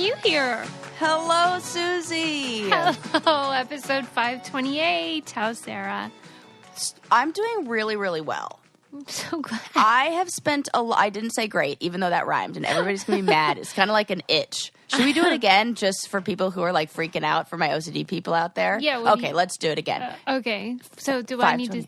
you here? Hello, Susie. Hello, episode 528. How's Sarah? I'm doing really, really well. I'm so glad. I have spent I didn't say great, even though that rhymed, and everybody's going to be mad. It's kind of like an itch. Should we do it again just for people who are like freaking out, for my OCD people out there? Yeah. Okay, let's do it again. Okay. So do I need to...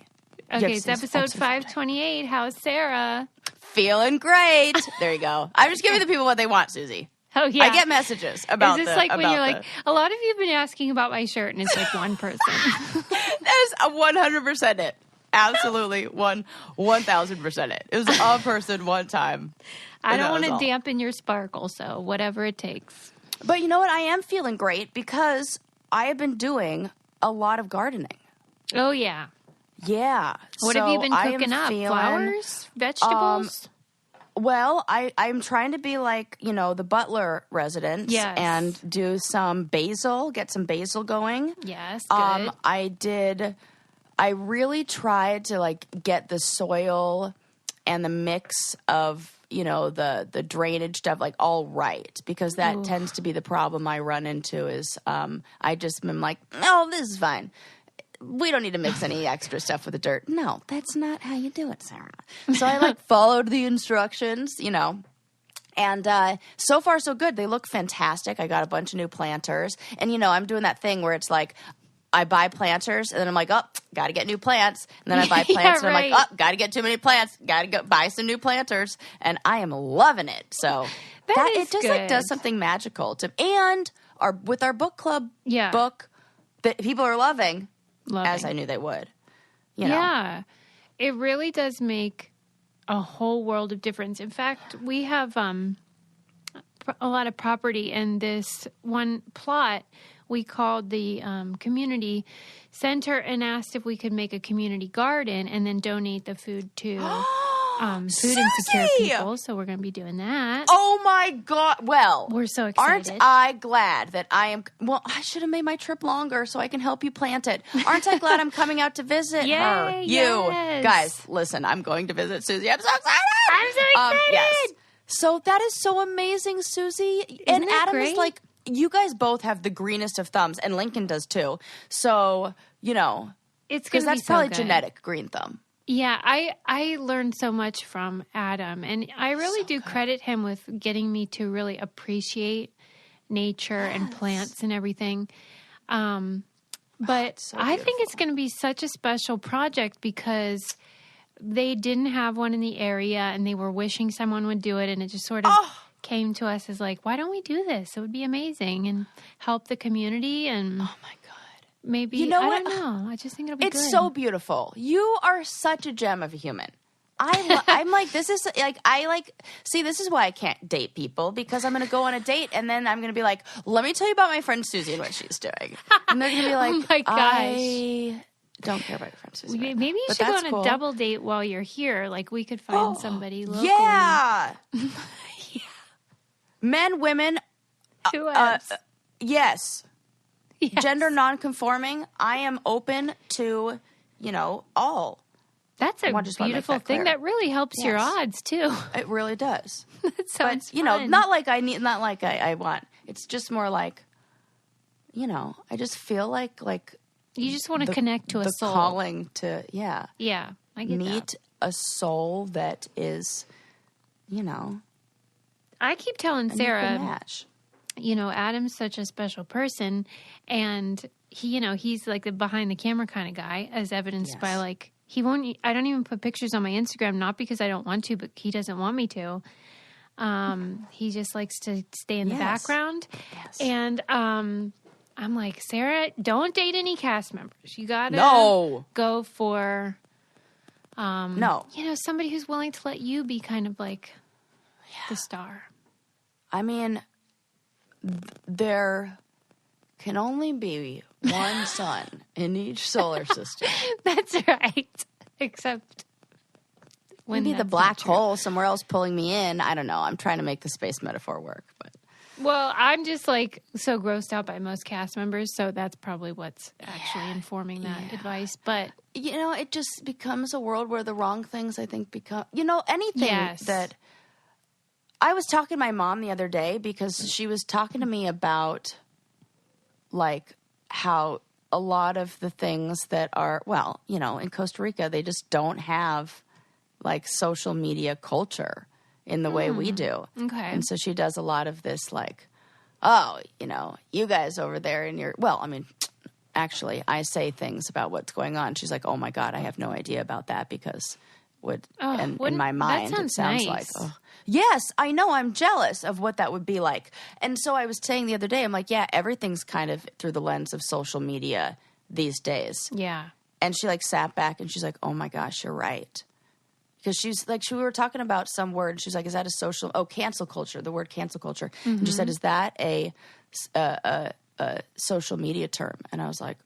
Okay, Yes, it's episode 528. How's Sarah? Feeling great. There you go. I'm just giving the people what they want, Susie. Oh, yeah. I get messages about Is this like when you're like, a lot of you have been asking about my shirt, and it's like one person. That is 100% it. Absolutely 1,000% it. It was a person one time. I don't want to dampen your sparkle, so whatever it takes. But you know what? I am feeling great because I have been doing a lot of gardening. Oh, yeah. Yeah. What have you been cooking up? Flowers? Vegetables? Well, I'm trying to be like, the Butler residents and do some basil, get some basil going. Yes, good. I really tried to like get the soil and the mix of, the drainage stuff like all right, because that tends to be the problem I run into is I just am like, oh, this is fine. We don't need to mix any extra stuff with the dirt. No, that's not how you do it, Sarah. So I followed the instructions, and so far so good. They look fantastic. I got a bunch of new planters, and I'm doing that thing where it's like I buy planters, and then I'm like, oh, got to get new plants, and then I buy plants, and I'm like, oh, got to get too many plants, got to go buy some new planters, and I am loving it. So it just good. does something magical and with our book club book that people are loving. As I knew they would. Yeah. It really does make a whole world of difference. In fact, we have a lot of property in this one plot. We called the community center and asked if we could make a community garden and then donate the food to food insecure people. So we're going to be doing that. Oh, my God. Well, we're so excited. Aren't I glad that I am... Well, I should have made my trip longer so I can help you plant it. Aren't I glad I'm coming out to visit her? Yes. Guys, listen, I'm going to visit Susie. I'm so excited. I'm so excited. Yes. So that is so amazing, Susie. Isn't and Adam great? is like... You guys both have the greenest of thumbs, and Lincoln does too. So, it's going to be because that's probably genetic green thumb. Yeah, I learned so much from Adam, and I really do credit him with getting me to really appreciate nature and plants and everything. But I think it's going to be such a special project because they didn't have one in the area, and they were wishing someone would do it, and it just sort of came to us as like, why don't we do this? It would be amazing and help the community. And oh my God. Maybe, I don't know. I just think it'll be good. It's so beautiful. You are such a gem of a human. I'm like, this is like, see, this is why I can't date people, because I'm going to go on a date and then I'm going to be like, let me tell you about my friend Susie and what she's doing. And they're going to be like, oh my gosh. I don't care about your friend Susie. Maybe you should go on a double date while you're here. Like, we could find somebody locally. Yeah. Men, women. Who else? Yes. Gender non-conforming. I am open to, all. That's a beautiful thing. That really helps your odds too. It really does. That sounds fun. Not like I want. It's just more like, I just feel like you just want to connect to a soul. The calling to Yeah, I get meet a soul that is, I keep telling Sarah, match. Adam's such a special person, and he, he's like the behind the camera kind of guy, as evidenced by like, I don't even put pictures on my Instagram, not because I don't want to, but he doesn't want me to. He just likes to stay in the background. Yes. And, I'm like, Sarah, don't date any cast members. You gotta go for, somebody who's willing to let you be kind of like the star. I mean, there can only be one sun in each solar system. That's right. Except when maybe the black hole somewhere else pulling me in. I don't know. I'm trying to make the space metaphor work, but. Well, I'm just like so grossed out by most cast members, so that's probably what's actually informing that advice. But it just becomes a world where the wrong things, I think, become anything that I was talking to my mom the other day because she was talking to me about, like, how a lot of the things that are, well, you know, in Costa Rica, they just don't have, like, social media culture in the way we do. Okay. And so she does a lot of this, like, oh, you know, you guys over there in your, well, I mean, actually, I say things about what's going on. She's like, oh, my God, I have no idea about that because in my mind, it sounds nice. like, oh, yes, I know, I'm jealous of what that would be like. And so I was saying the other day, I'm like, yeah, everything's kind of through the lens of social media these days. Yeah. And she like sat back and she's like, oh my gosh, you're right. Because she's like, we were talking about some word. She's like, is that a social, cancel culture, the word cancel culture. And she said, is that a social media term? And I was like,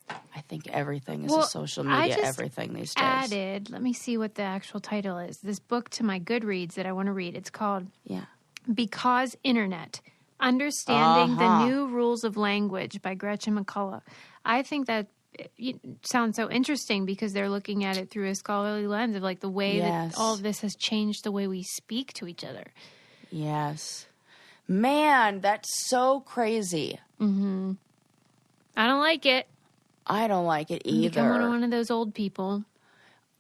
I think everything is a social media everything these days. Let me see what the actual title is. This book to my Goodreads that I want to read. It's called Because Internet, Understanding the New Rules of Language by Gretchen McCullough. I think that it sounds so interesting because they're looking at it through a scholarly lens of like the way that all of this has changed the way we speak to each other. Yes. Man, that's so crazy. Mm-hmm. I don't like it. I don't like it either. Become one of those old people.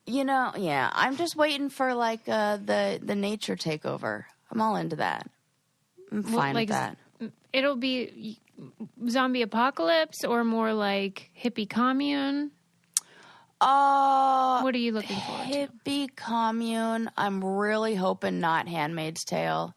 You know, yeah. I'm just waiting for like the nature takeover. I'm all into that. I'm fine with that. It'll be zombie apocalypse or more like hippie commune. What are you looking for? Hippie commune. I'm really hoping not Handmaid's Tale.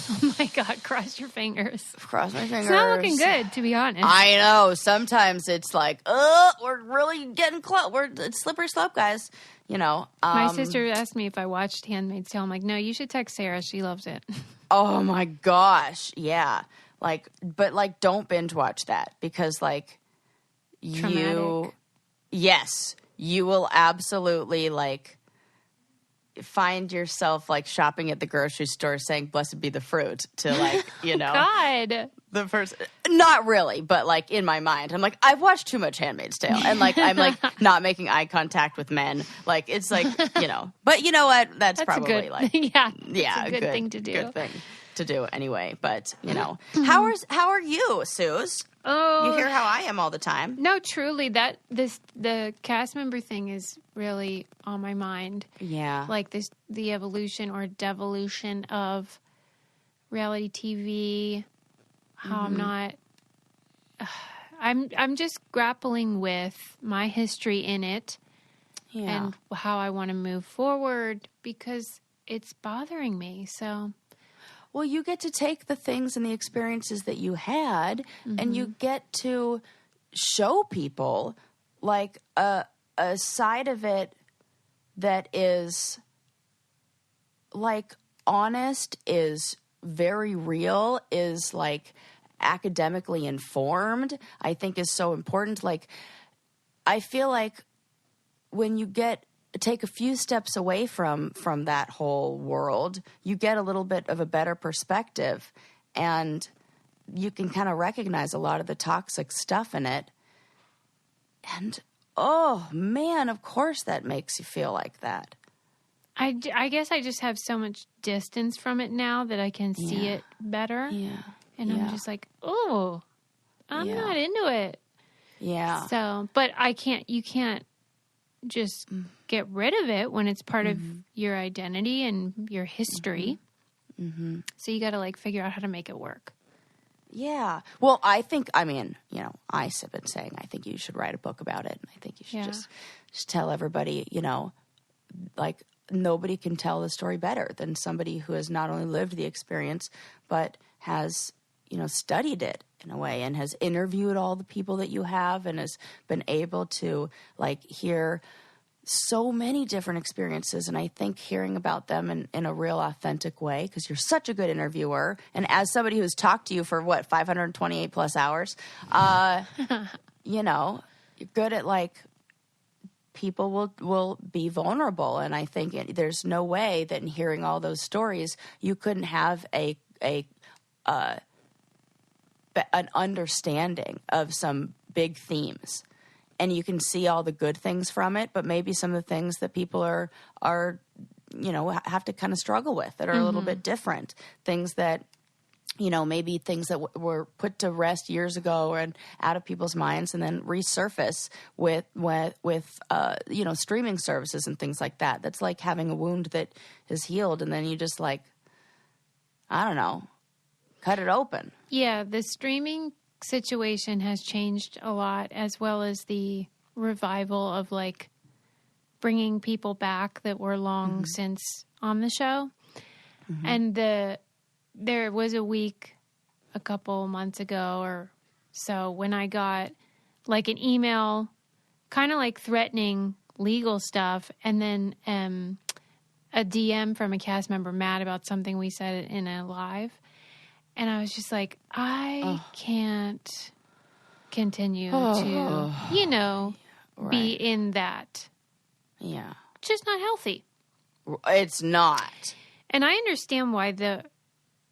Oh my God, cross your fingers. Cross my fingers. It's not looking good, to be honest. I know. Sometimes it's like, we're really getting close. It's slippery slope, guys. You know. My sister asked me if I watched Handmaid's Tale. I'm like, no, you should text Sarah. She loves it. Oh my gosh. Yeah. Like, but like, don't binge watch that because like Traumatic. you will absolutely like find yourself like shopping at the grocery store saying blessed be the fruit to like, you know, God, the first, not really, but like in my mind, I'm like, I've watched too much Handmaid's Tale and like, I'm like not making eye contact with men. Like, it's like, you know, but you know what? That's probably a good, like, a good thing to do. Good thing to do anyway. But you know, how are you, Suze? Oh, you hear how I am all the time. No, truly, the cast member thing is really on my mind. Yeah, like the evolution or devolution of reality TV. How I'm just grappling with my history in it and how I want to move forward because it's bothering me. So. Well, you get to take the things and the experiences that you had and you get to show people like a side of it that is like honest, is very real, is like academically informed, I think is so important. Like, I feel like when you take a few steps away from that whole world, you get a little bit of a better perspective and you can kind of recognize a lot of the toxic stuff in it. And, oh, man, of course that makes you feel like that. I guess I just have so much distance from it now that I can see it better. Yeah. And I'm just like, oh, I'm not into it. Yeah. So, but you can't just get rid of it when it's part of your identity and your history. Mm-hmm. So you got to like figure out how to make it work. Yeah. Well, I've been saying, I think you should write a book about it. And I think you should just tell everybody, you know, like nobody can tell the story better than somebody who has not only lived the experience, but has, you know, studied it in a way and has interviewed all the people that you have and has been able to like hear so many different experiences. And I think hearing about them in a real authentic way, because you're such a good interviewer. And as somebody who's talked to you for 528 plus hours, you know, you're good at like, people will be vulnerable. And I think there's no way that in hearing all those stories, you couldn't have an understanding of some big themes. And you can see all the good things from it, but maybe some of the things that people are have to kind of struggle with that are a little bit different. Things that, maybe things that were put to rest years ago and out of people's minds and then resurface with streaming services and things like that. That's like having a wound that is healed and then you just like, I don't know, cut it open. Yeah, the streaming situation has changed a lot, as well as the revival of like bringing people back that were long since on the show. And there was a week a couple months ago or so when I got like an email kind of like threatening legal stuff, and then a DM from a cast member mad about something we said in a live. And I was just like, I can't continue to, be in that. Yeah. Just not healthy. It's not. And I understand why the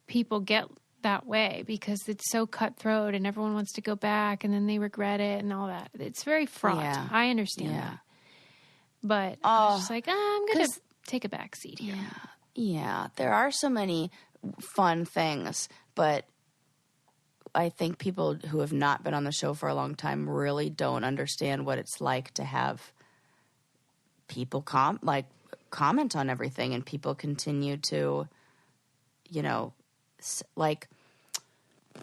people get that way, because it's so cutthroat and everyone wants to go back and then they regret it and all that. It's very fraught. Yeah. I understand that. But I was just like, I'm going to take a back seat here. Yeah. There are so many fun things, but I think people who have not been on the show for a long time really don't understand what it's like to have people comment on everything, and people continue to, like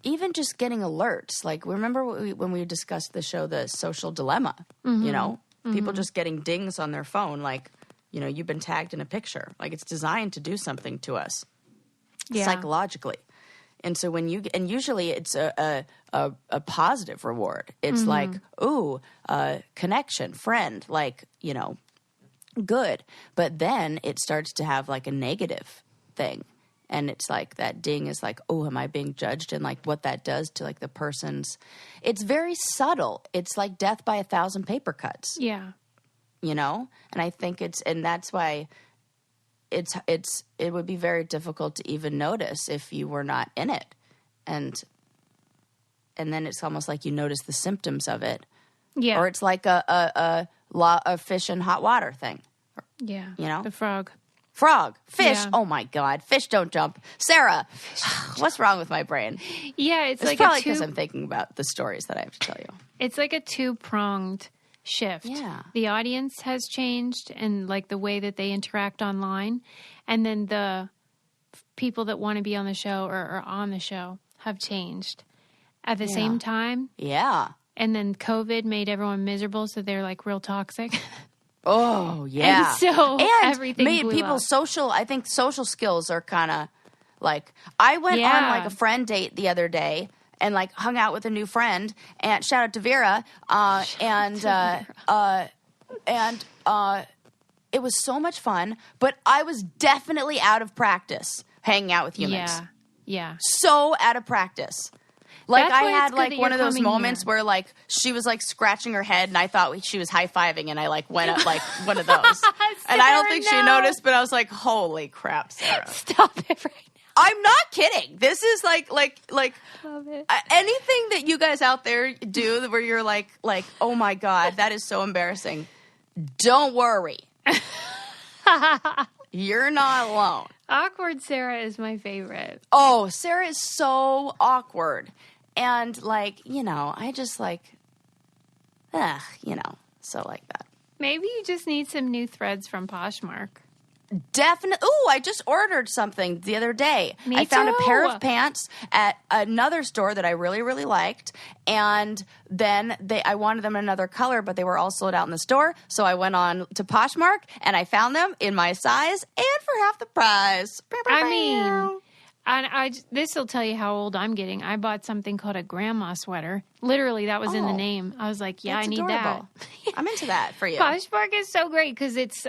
even just getting alerts. Like, remember when we discussed the show, The Social Dilemma, people just getting dings on their phone. Like, you've been tagged in a picture. Like, it's designed to do something to us psychologically. And so usually it's a positive reward. It's like, ooh, connection, friend, like, good. But then it starts to have like a negative thing. And it's like that ding is like, oh, am I being judged? And like what that does to like the person's, it's very subtle. It's like death by 1,000 paper cuts. Yeah. And I think and that's why it would be very difficult to even notice if you were not in it. And then it's almost like you notice the symptoms of it. Yeah. Or it's like a fish in hot water thing. Yeah. The frog. Fish. Yeah. Oh my God. Fish don't jump. Sarah, what's wrong with my brain? Yeah. It's like probably because I'm thinking about the stories that I have to tell you. It's like a two-pronged shift. Yeah. The audience has changed and like the way that they interact online. And then the people that want to be on the show or are on the show have changed at the same time. Yeah. And then COVID made everyone miserable, so they're like real toxic. Oh, yeah. And so everything made people up. I think social skills are kind of like, I went on like a friend date the other day and like hung out with a new friend, and shout out to Vera. It was so much fun, but I was definitely out of practice hanging out with humans. Yeah. So out of practice. Like, That's I had like one of those moments where like she was like scratching her head and I thought she was high-fiving, and I like went up like one of those. And I don't think she noticed, but I was like, holy crap, Sarah. Stop it right now. I'm not kidding. This is like Love it. Anything that you guys out there do where you're like, oh my God, that is so embarrassing. Don't worry. You're not alone. Awkward Sarah is my favorite. Oh, Sarah is so awkward. And like, I just like, so like that. Maybe you just need some new threads from Poshmark. Definitely. Ooh, I just ordered something the other day. I found a pair of pants at another store that I really, really liked. And then I wanted them in another color, but they were all sold out in the store. So I went on to Poshmark and I found them in my size and for half the price. I mean, this will tell you how old I'm getting. I bought something called a grandma sweater. Literally, that was in the name. I was like, yeah, I need adorable. that. I'm into that for you. Poshmark is so great because it's,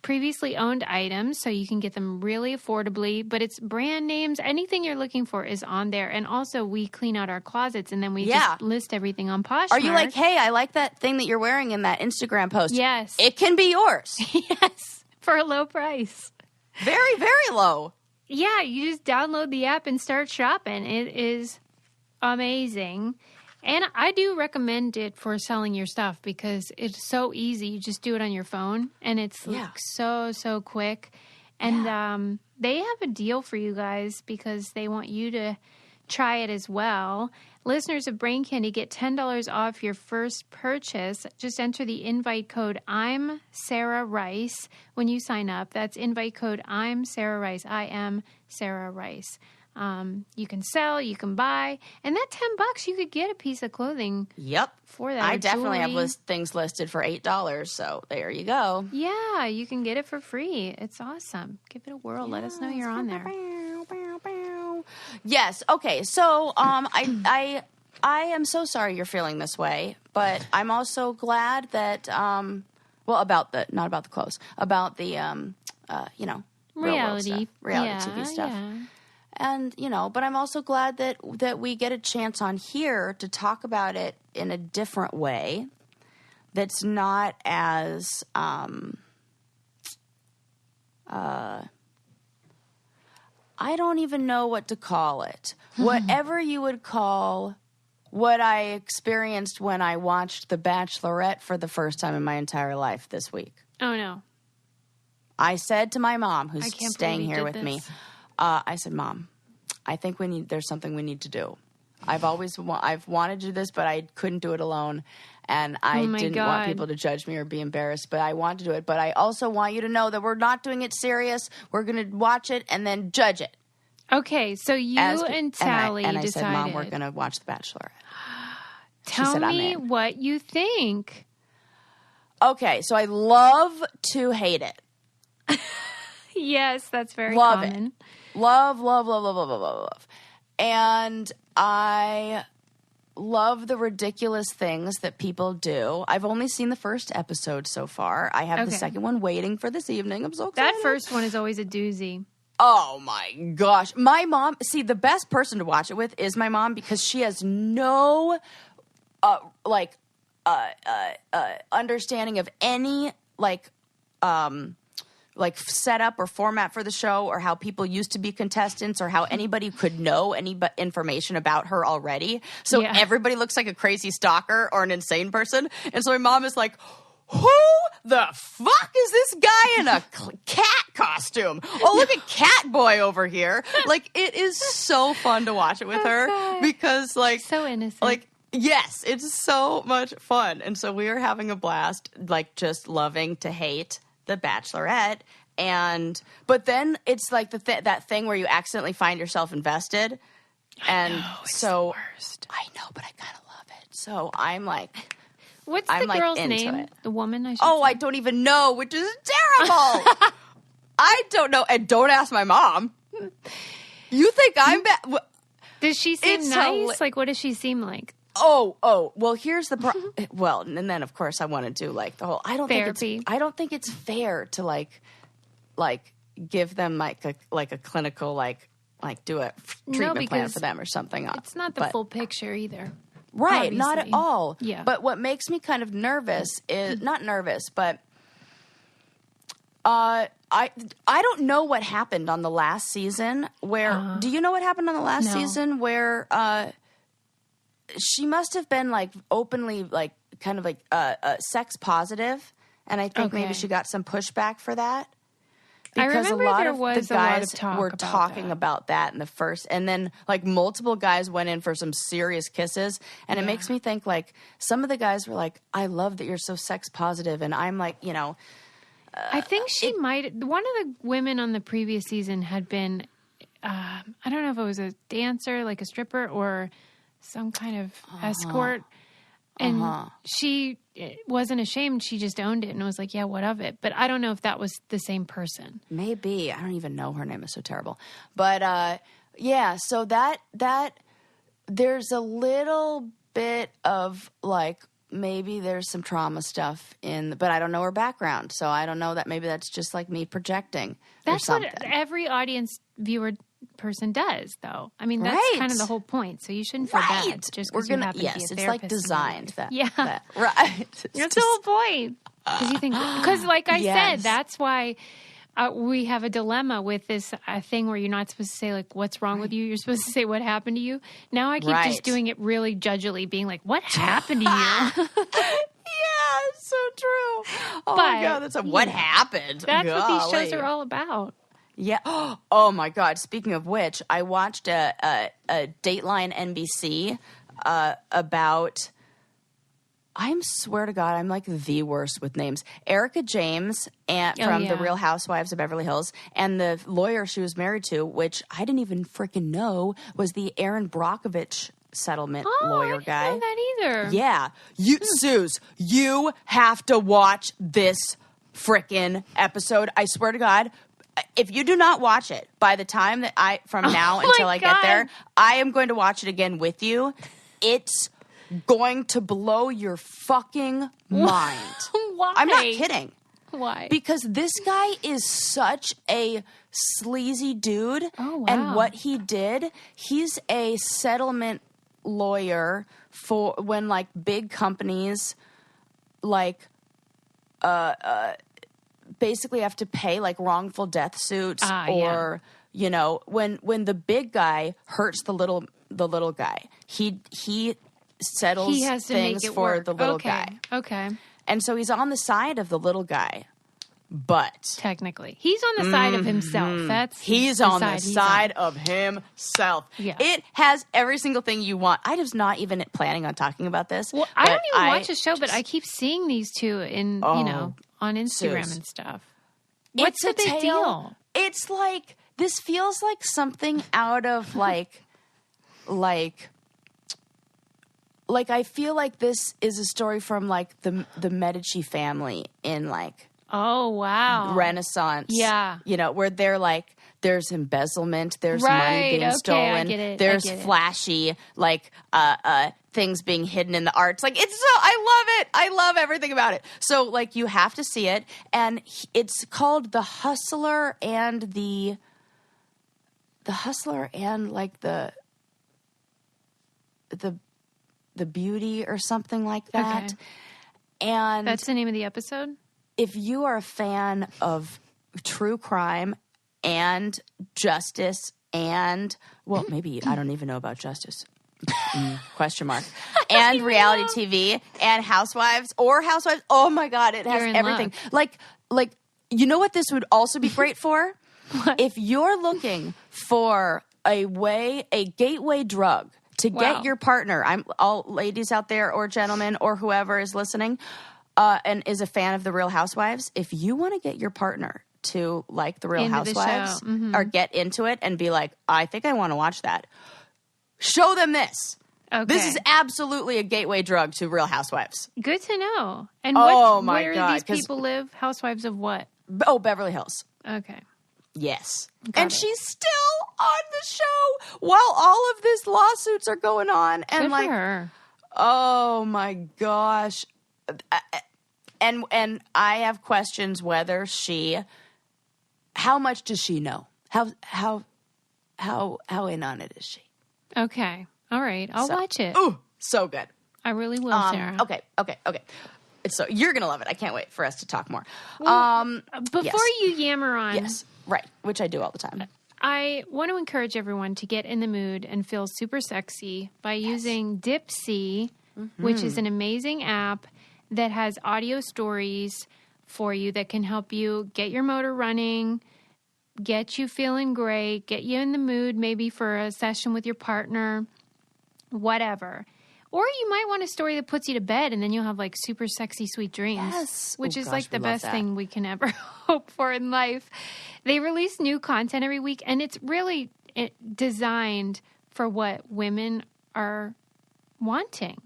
previously owned items, so you can get them really affordably, but it's brand names. Anything you're looking for is on there. And also, we clean out our closets, and then we just list everything on Poshmark. Are you like, hey, I like that thing that you're wearing in that Instagram post? Yes. It can be yours. Yes, for a low price. Very, very low. Yeah, you just download the app and start shopping. It is amazing. And I do recommend it for selling your stuff because it's so easy. You just do it on your phone, and it's like so quick. And they have a deal for you guys because they want you to try it as well. Listeners of Brain Candy get $10 off your first purchase. Just enter the invite code I'm Sarah Rice when you sign up. That's invite code I'm Sarah Rice. I am Sarah Rice. You can sell, you can buy, and that $10 you could get a piece of clothing. Yep. For that, I definitely have things listed for $8, so there you go. Yeah, you can get it for free. It's awesome. Give it a whirl. Let us know you're on there. Yes. Okay. So, I am so sorry you're feeling this way, but I'm also glad that, not about the clothes, about the, reality TV stuff. Yeah. And, but I'm also glad that we get a chance on here to talk about it in a different way that's not as, I don't even know what to call it. Whatever you would call what I experienced when I watched The Bachelorette for the first time in my entire life this week. Oh, no. I said to my mom, who's staying here with me, I said, Mom, I think there's something we need to do. I've wanted to do this, but I couldn't do it alone. And I didn't want people to judge me or be embarrassed, but I want to do it. But I also want you to know that we're not doing it serious. We're going to watch it and then judge it. Okay, so you and Sally decided. I said, Mom, we're going to watch The Bachelorette. Tell me what you think. Okay, so I love to hate it. Yes, that's very common. It. Love. And I love the ridiculous things that people do. I've only seen the first episode so far. I have the second one waiting for this evening. I'm so excited. That first one is always a doozy. Oh my gosh. My mom, see, the best person to watch it with is my mom because she has no understanding of any setup or format for the show or how people used to be contestants or how anybody could know any information about her already. So everybody looks like a crazy stalker or an insane person. And so my mom is like, who the fuck is this guy in a cat costume? Oh, look at Cat Boy over here. Like, it is so fun to watch it with her because, like... So innocent. Like, yes, it's so much fun. And so we are having a blast, like, just loving to hate The Bachelorette. But then it's like that thing where you accidentally find yourself invested. And I know, it's so... the worst. I know, but I kind of love it. So I'm like... What's the girl's name? The woman, I should say. I don't even know, which is terrible. I don't know. And don't ask my mom. You think I'm bad? Does she seem nice? Like, what does she seem like? Oh. Well, here's the problem. Well, and then, of course, I want to do, like, the whole... Therapy. I don't think it's fair to, like give them, like a clinical, like do a treatment plan for them or something. It's not the full picture either. Right, obviously. not at all. Yeah. But what makes me kind of nervous is not nervous, but I don't know what happened on the last season where do you know what happened on the last season where she must have been like openly like kind of like sex positive, and I think maybe she got some pushback for that. Because a lot of the guys were talking about that in the first, and then like multiple guys went in for some serious kisses, and it makes me think like some of the guys were like, "I love that you're so sex positive," and I'm like, I think she might. One of the women on the previous season had been, I don't know if it was a dancer, like a stripper, or some kind of escort. And she wasn't ashamed. She just owned it and was like, yeah, what of it? But I don't know if that was the same person. Maybe. I don't even know. Her name is so terrible. But, so that there's a little bit of, like, maybe there's some trauma stuff but I don't know her background. So I don't know that maybe that's just, like, me projecting or something. That's what every audience viewer person does, though. I mean, that's kind of the whole point. So you shouldn't feel bad just because you happen to be a therapist. It's like designed. Right. That's the whole point. Because like I said, that's why we have a dilemma with this thing where you're not supposed to say, like, what's wrong with you? You're supposed to say what happened to you. Now I keep just doing it really judgily, being like, what happened to you? Yeah, it's so true. Oh, my God. That's what happened. That's what these shows are all about. Yeah. Oh, my God. Speaking of which, I watched a Dateline NBC about... I swear to God, I'm like the worst with names. Erica James from The Real Housewives of Beverly Hills, and the lawyer she was married to, which I didn't even freaking know was the Aaron Brockovich settlement lawyer guy. I didn't know that either. Yeah. Suze, you have to watch this freaking episode. I swear to God, if you do not watch it by the time that from now until I get there, I am going to watch it again with you. It's going to blow your fucking mind. Why? I'm not kidding. Why? Because this guy is such a sleazy dude. Oh, wow. And what he did, he's a settlement lawyer for when like big companies like basically have to pay like wrongful death suits or you know, when the big guy hurts the little guy, he settles things for the little guy. Okay. And so he's on the side of the little guy. But technically, he's on the side of himself. He's on the side of himself. Yeah. It has every single thing you want. I was not even planning on talking about this. Well, I don't even watch the show, but I keep seeing these two in on Instagram and stuff. What's the big deal? It's like this feels like something out of like I feel like this is a story from like the Medici family in like Renaissance. Yeah. You know, where they're like there's embezzlement, there's money being stolen, I get it. there's flashy like things being hidden in the arts. Like it's so I love it. I love everything about it. So like you have to see it, and it's called The Hustler and the Hustler and like the Beauty or something like that. Okay. And that's the name of the episode? If you are a fan of true crime and justice and, well, maybe I don't even know about justice. Question mark. And reality TV and Housewives. Oh my God, it has everything. Like, you know what this would also be great for? What? If you're looking for a gateway drug to get your partner, I'm all ladies out there or gentlemen or whoever is listening and is a fan of The Real Housewives, if you want to get your partner to like The Real Housewives or get into it and be like, I think I want to watch that, show them this. Okay. This is absolutely a gateway drug to Real Housewives. Good to know. And where do these people live? Housewives of what? Oh, Beverly Hills. Okay. Yes. And she's still on the show while all of these lawsuits are going on. And Good like, for her. Oh my gosh. And I have questions whether how much does she know? How in on it is she? Okay. All right. I'll watch it. Ooh, so good. I really will, Sarah. Okay. So you're going to love it. I can't wait for us to talk more. Well, before you yammer on. Yes, right, which I do all the time. I want to encourage everyone to get in the mood and feel super sexy by using Dipsea, which is an amazing app that has audio stories for you that can help you get your motor running, get you feeling great, get you in the mood maybe for a session with your partner, whatever. Or you might want a story that puts you to bed, and then you'll have like super sexy, sweet dreams. Yes. Which is like the best thing we can ever hope for in life. They release new content every week, and it's really designed for what women are wanting.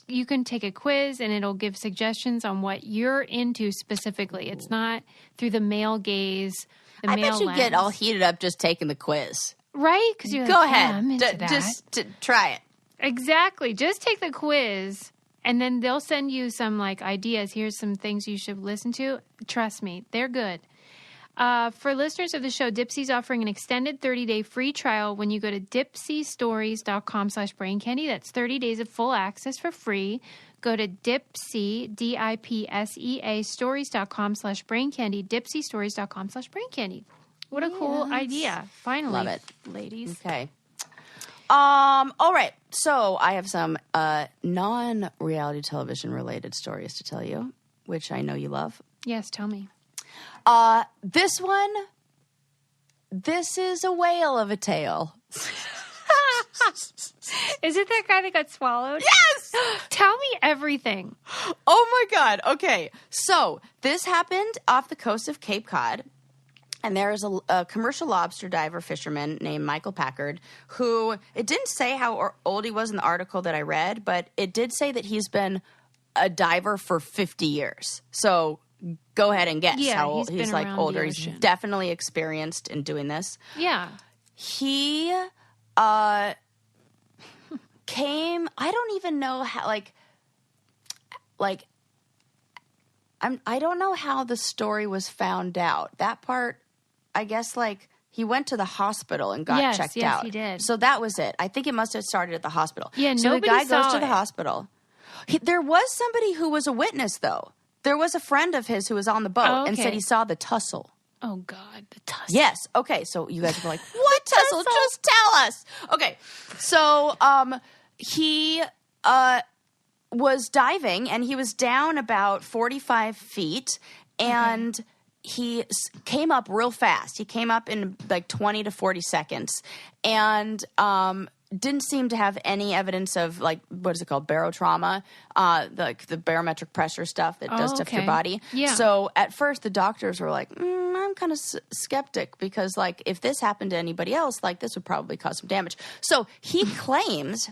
You can take a quiz, and it'll give suggestions on what you're into specifically. It's not through the male gaze, I bet you get all heated up just taking the quiz. Right? Because you're Go ahead. Yeah, I'm into that. Just try it. Exactly. Just take the quiz, and then they'll send you some like ideas. Here's some things you should listen to. Trust me, they're good. For listeners of the show, Dipsy's offering an extended 30-day free trial when you go to dipsystories.com/braincandy. That's 30 days of full access for free. go to Dipsea, Dipsea stories.com/braincandy, dipseastories.com/braincandy. What a cool idea. Finally. Love it. Ladies. Okay. All right. So I have some non-reality television related stories to tell you, which I know you love. Yes, tell me. This one, this is a whale of a tale. Is it that guy that got swallowed? Yes! Tell me everything. Oh my God. Okay. So this happened off the coast of Cape Cod. And there is a commercial lobster diver fisherman named Michael Packard who, it didn't say how old he was in the article that I read, but it did say that he's been a diver for 50 years. So go ahead and guess how old. He's like older. He's definitely experienced in doing this. Yeah. He came, I don't even know how, I don't know how the story was found out. That part, I guess, he went to the hospital and got checked out. Yes, he did. So that was it. I think it must have started at the hospital. Yeah, so nobody the guy saw goes to it. the hospital. There was somebody who was a witness, though. There was a friend of his who was on the boat and said he saw the tussle. Oh, God, the tussle. Yes. Okay, so you guys were like, what tussle? Just tell us. Okay, so he was diving, and he was down about 45 feet, and he came up real fast. He came up in 20 to 40 seconds, and didn't seem to have any evidence of what is it called, barotrauma, the barometric pressure stuff that does stuff to your body. Yeah. So at first the doctors were like, I'm kind of skeptic because if this happened to anybody else, this would probably cause some damage. So he claims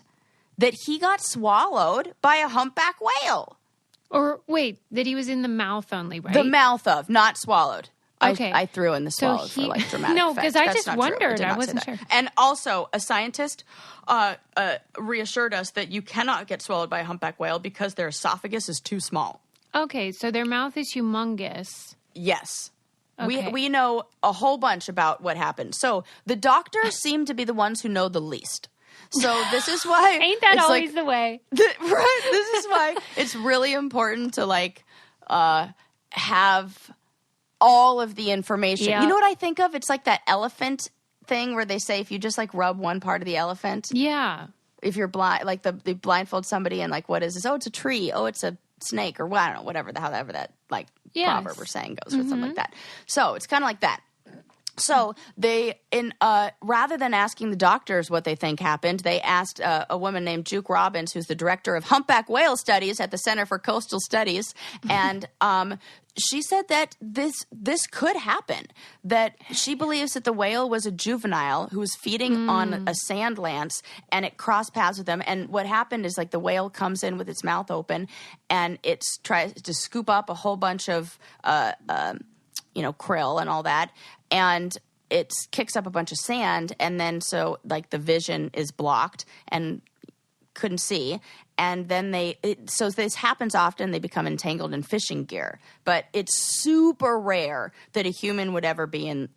that he got swallowed by a humpback whale. Or wait, that he was in the mouth only, right? The mouth of, not swallowed. Okay. I threw in the swallowed for dramatic No, effect. because I That's just not true. wondered. It did I not say wasn't that. sure. And also, a scientist reassured us that you cannot get swallowed by a humpback whale because their esophagus is too small. Okay, so their mouth is humongous. Yes. Okay. We know a whole bunch about what happened. So the doctors seem to be the ones who know the least. So this is why... Ain't that always the way? Right? This is why it's really important to, have all of the information. Yeah. You know what I think of? It's like that elephant thing where they say if you just, rub one part of the elephant... Yeah. If you're blind, they blindfold somebody and, what is this? Oh, it's a tree. Oh, it's a snake. Or, well, I don't know, however that, proverb or saying goes or something like that. So it's kind of like that. So they, rather than asking the doctors what they think happened, they asked a woman named Juke Robbins, who's the director of humpback whale studies at the Center for Coastal Studies, and she said that this could happen. That she believes that the whale was a juvenile who was feeding on a sand lance, and it crossed paths with them. And what happened is the whale comes in with its mouth open, and it tries to scoop up a whole bunch of krill and all that. And it kicks up a bunch of sand, and then so the vision is blocked and couldn't see. And then so this happens often. They become entangled in fishing gear, but it's super rare that a human would ever be in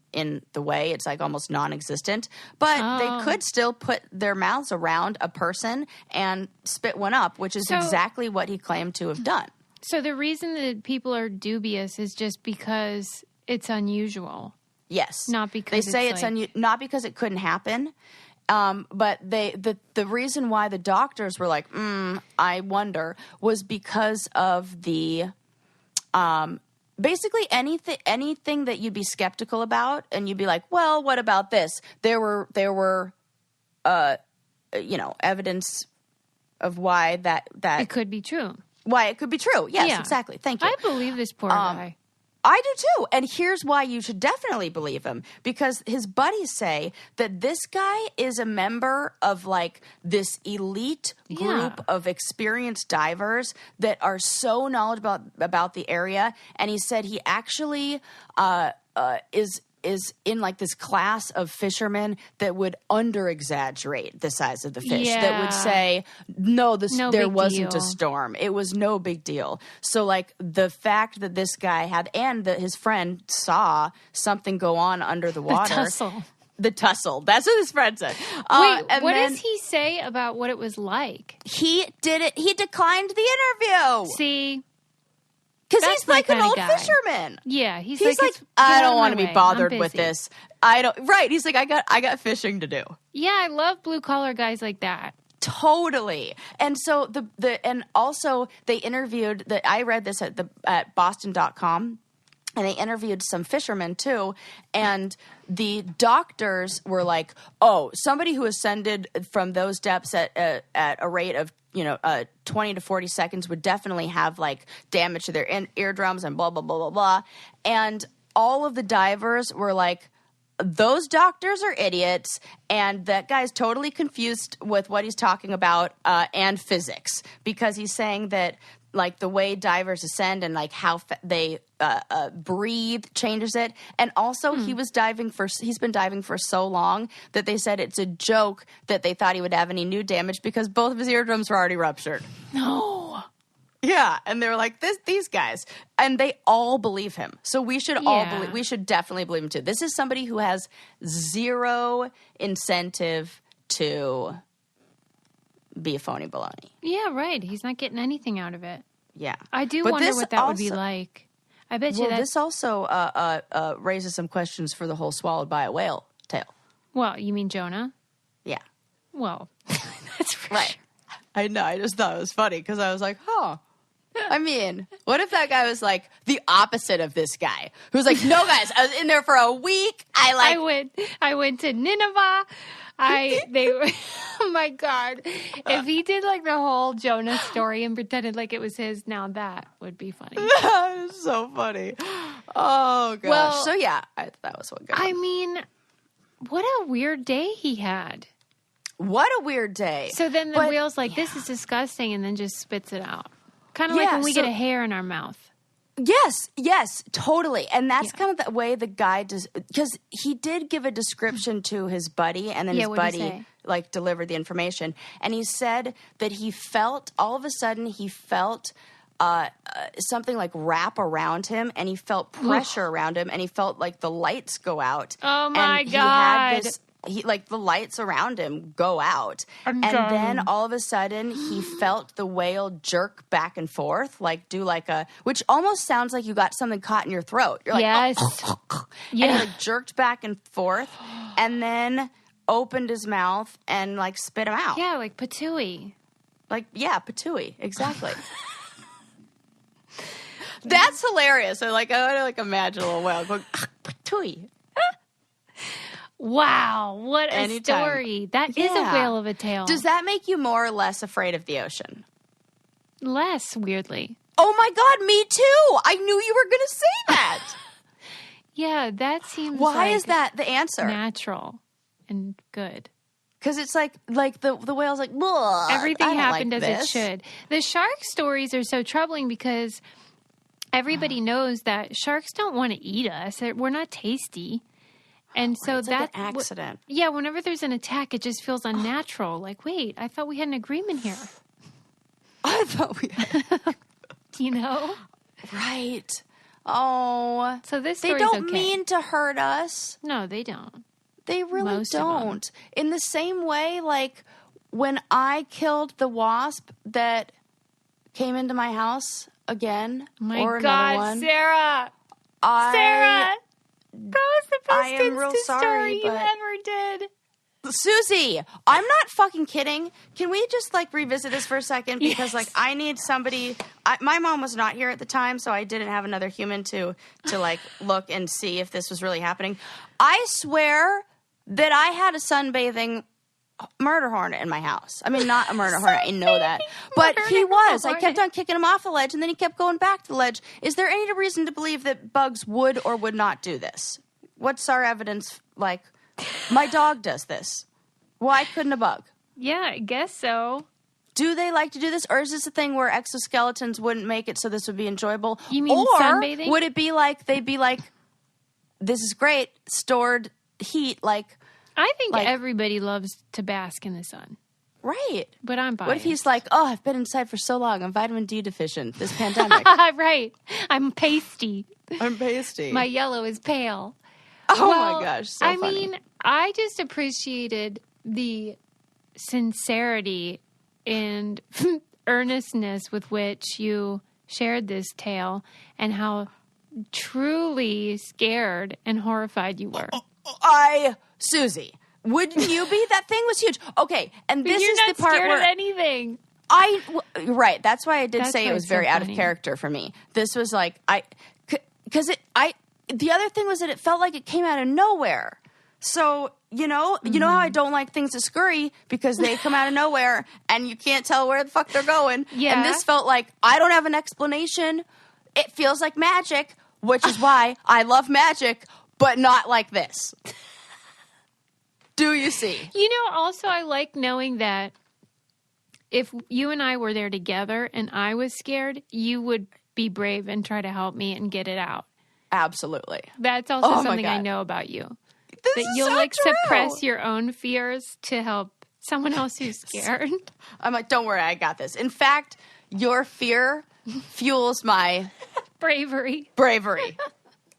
the way. It's almost non-existent, but they could still put their mouths around a person and spit one up, which is exactly what he claimed to have done. So the reason that people are dubious is just because it's unusual. Yes. Not because they say it's not because it couldn't happen. But the reason why the doctors were like, I wonder, was because of the basically anything that you'd be skeptical about, and you'd be like, well, what about this? There were evidence of why that it could be true. Why it could be true. Yes, exactly. Thank you. I believe this poor guy. I do too. And here's why you should definitely believe him. Because his buddies say that this guy is a member of this elite group of experienced divers that are so knowledgeable about the area. And he said he actually is in this class of fishermen that would under-exaggerate the size of the fish. Yeah. That would say, there wasn't deal. a storm. It was no big deal. So the fact that this guy had, and that his friend saw something go on under the water. A tussle. The tussle. That's what his friend said. Wait, what does he say about what it was like? He declined the interview. See? Because he's like an old fisherman. Yeah, he's like I don't want to be bothered with this. Right. He's like, I got fishing to do. Yeah, I love blue collar guys like that. Totally. And so and also they interviewed I read this at Boston.com. And they interviewed some fishermen too, and the doctors were like, "Oh, somebody who ascended from those depths at a rate of 20 to 40 seconds would definitely have like damage to their eardrums and blah blah blah blah blah." And all of the divers were like, "Those doctors are idiots, and that guy's totally confused with what he's talking about and physics, because he's saying that." Like the way divers ascend and like how they breathe changes it. And also he's been diving for so long that they said it's a joke that they thought he would have any new damage because both of his eardrums were already ruptured. No. Yeah. And they were like, these guys. And they all believe him. So we should we should definitely believe him too. This is somebody who has zero incentive to be a phony baloney. Yeah, right. He's not getting anything out of it. Yeah. I do wonder what that would be like. I bet you this also raises some questions for the whole swallowed by a whale tale. Well, you mean Jonah? Yeah. Well, that's right. Sure. I know. I just thought it was funny because I was like, huh. I mean, what if that guy was like the opposite of this guy who's like, no, guys, I was in there for a week. I went to Nineveh. Oh my God. If he did like the whole Jonah story and pretended like it was his, now that would be funny. That is so funny. Oh, gosh. Well, so yeah, that was what got him. I mean, what a weird day he had. What a weird day. So then the whale's like, this is disgusting, and then just spits it out. Kind of like when we get a hair in our mouth. Yes, totally. And that's kind of the way the guy does, because he did give a description to his buddy, and then his buddy like delivered the information. And he said that he felt, all of a sudden, he felt something like wrap around him, and he felt pressure around him, and he felt like the lights go out. Oh my God. He had this, the lights around him go out. And then all of a sudden he felt the whale jerk back and forth, like do like which almost sounds like you got something caught in your throat. You're like, yes. Yeah. And he like jerked back and forth and then opened his mouth and like spit him out. Yeah, like patooey. Like, yeah, patooey. Exactly. That's hilarious. I want to imagine a little whale going, patooey. Wow, what a story. That is a whale of a tale. Does that make you more or less afraid of the ocean? Less, weirdly. Oh my God, me too. I knew you were going to say that. Yeah, that seems Why is that the answer? Natural and good. Because it's like the whale's like, everything happened as it should. The shark stories are so troubling because everybody knows that sharks don't want to eat us. We're not tasty. And so it's that's like an accident. Yeah, whenever there's an attack, it just feels unnatural. Like, wait, I thought we had an agreement here. I thought we had. You know? Right. Oh. So this story's They don't mean to hurt us. No, they don't. They really don't. In the same way, like, when I killed the wasp that came into my house again, or another one. Sarah! Sarah! That was the best Insta story you ever did. Susie, I'm not fucking kidding. Can we just, like, revisit this for a second? Because, like, I need somebody. My mom was not here at the time, so I didn't have another human to like, look and see if this was really happening. I swear that I had a sunbathing murder hornet in my house. I mean, not a murder hornet. I know that. But he was. I kept on kicking him off the ledge, and then he kept going back to the ledge. Is there any reason to believe that bugs would or would not do this? What's our evidence? Like, my dog does this. Why couldn't a bug? Yeah, I guess so. Do they like to do this? Or is this a thing where exoskeletons wouldn't make it so this would be enjoyable? You mean sunbathing? Would it be like, they'd be like, this is great, stored heat, like... I think everybody loves to bask in the sun. Right. But I'm biased. What if he's like, oh, I've been inside for so long. I'm vitamin D deficient this pandemic. Right. I'm pasty. I'm pasty. My yellow is pale. Oh my gosh, so I funny. mean, I just appreciated the sincerity and earnestness with which you shared this tale and how truly scared and horrified you were. Susie, wouldn't you be? That thing was huge. Okay, and this You're is not the part scared where of anything. right. That's why I did say it was very out of funny. character for me. This was like the other thing was that it felt like it came out of nowhere. So, you know how I don't like things to scurry because they come out of nowhere and you can't tell where the fuck they're going. Yeah. And this felt like I don't have an explanation. It feels like magic, which is why I love magic, but not like this. Do you see? You know, also I like knowing that if you and I were there together and I was scared, you would be brave and try to help me and get it out. Absolutely. That's also Oh my something I God. know about you. This That is you'll so like true. suppress your own fears to help someone else who's scared. I'm like, don't worry, I got this. In fact, your fear fuels my Bravery. bravery.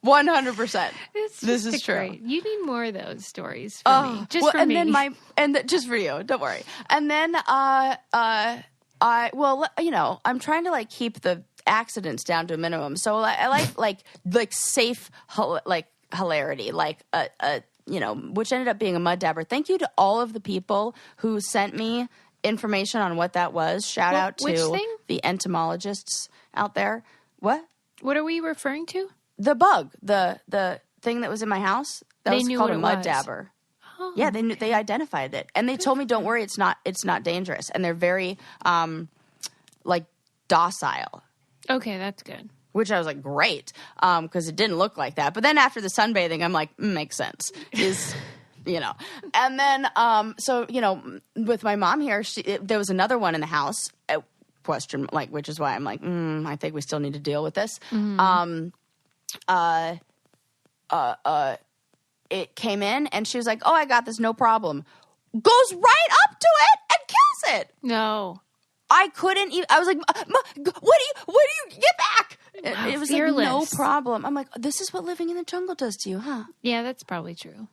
100%. It's This just is true. great. You need more of those stories for me. Just for and me. Then just for you. Don't worry. And then I'm trying to like keep the accidents down to a minimum. So I like safe hilarity, which ended up being a mud dabber. Thank you to all of the people who sent me information on what that was. Shout out which to thing? the entomologists out there. What? What are we referring to? The bug, the thing that was in my house. That They was knew called what a it mud was. dabber. Oh. Yeah, they identified it, and they told me, "Don't worry, it's not dangerous." And they're very docile, Okay, that's good. which I was like, "Great," because it didn't look like that. But then after the sunbathing, I'm like, makes sense. And then with my mom here, there was another one in the house. Which is why I'm like, I think we still need to deal with this. It came in and she was like, "Oh, I got this, no problem." Goes right up to it and kills it. No. I couldn't even. I was like, what do you get back? Wow, it was fearless. like, no problem. I'm like, this is what living in the jungle does to you, huh? Yeah, that's probably true.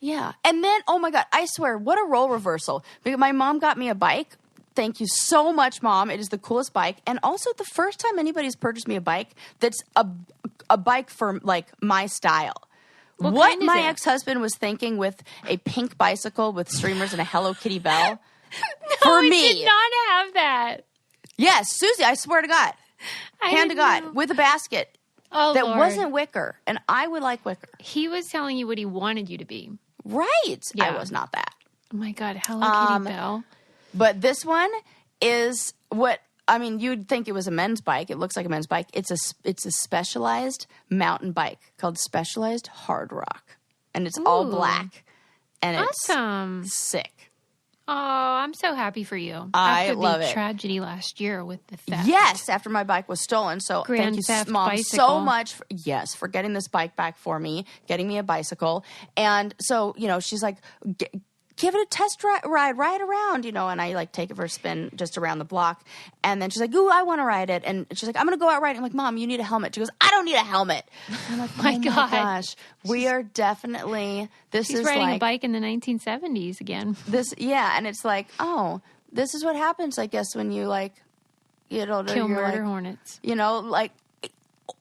Yeah. And then, oh my God, I swear, what a role reversal. Because my mom got me a bike. Thank you so much, Mom. It is the coolest bike. And also the first time anybody's purchased me a bike that's a bike for like my style. What kind is my it? ex-husband was thinking with a pink bicycle with streamers and a Hello Kitty bell. No, for me. I did not have that. Yes, Susie, I swear to God. Hand to didn't God. know. With a basket. Oh, That Lord. wasn't wicker. And I would like wicker. He was telling you what he wanted you to be. Right. Yeah. I was not that. Oh my God, Hello Kitty Bell. But this one is you'd think it was a men's bike. It looks like a men's bike. It's a specialized mountain bike called Specialized Hard Rock. And it's all Ooh. black. And it's Awesome. sick. Oh, I'm so happy for you. I After love the it. tragedy last year with the theft. Yes, after my bike was stolen. So Grand thank you, theft Mom, bicycle. so much for getting this bike back for me, getting me a bicycle. And so, she's like, give it a test ride around, and I like take it for a spin just around the block. And then she's like, ooh, I want to ride it. And she's like, I'm going to go out riding. I'm like, Mom, you need a helmet. She goes, I don't need a helmet. I'm like, oh my God. gosh. We are definitely, She's riding a bike in the 1970s again. Yeah. And it's like, oh, this is what happens, I guess, when you like get older. Kill you're murder like, hornets.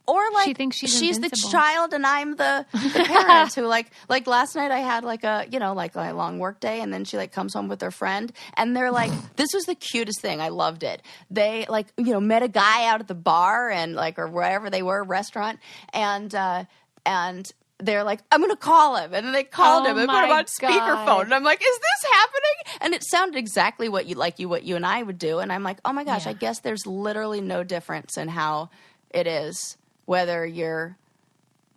Or like She thinks she's the invincible. child and I'm the parent who like last night I had like a a long work day, and then she like comes home with her friend and they're like, this was the cutest thing. I loved it. They met a guy out at the bar and or wherever they were, restaurant, and they're like, I'm going to call him. And then they called him and put him my on speakerphone. And I'm like, is this happening? And it sounded exactly what you and I would do. And I'm like, oh my gosh, Yeah. I guess there's literally no difference in how it is whether you're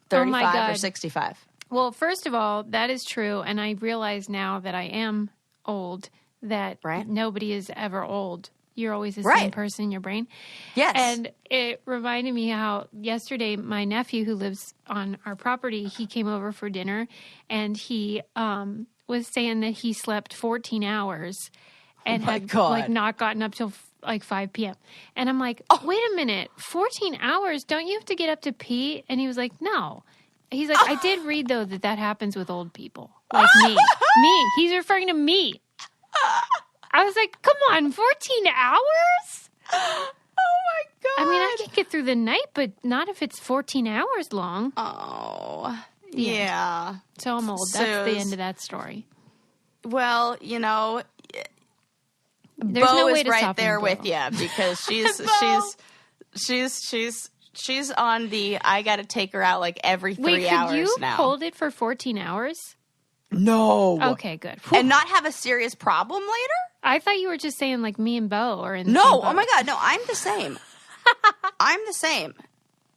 35 or God. 65. Well, first of all, that is true. And I realize now that I am old that Right. nobody is ever old. You're always the Right. same person in your brain. Yes. And it reminded me how yesterday my nephew who lives on our property, he came over for dinner and he was saying that he slept 14 hours and my had God. not gotten up till 5 p.m. And I'm like, wait a minute, 14 hours? Don't you have to get up to pee? And he was like, no. He's like, I did read, though, that happens with old people. Like me. Me. He's referring to me. I was like, come on, 14 hours? Oh, my God. I mean, I can get through the night, but not if it's 14 hours long. Oh, yeah. So I'm old. That's the end of that story. Well, you know, there's Bo no way is to right there Bo. with you because she's on the I got to take her out like every 3 hours now. Wait, could you hold it for 14 hours? No. Okay, good. And not have a serious problem later? I thought you were just saying like me and Bo are in the No, same boat. oh my God, no, I'm the same. I'm the same.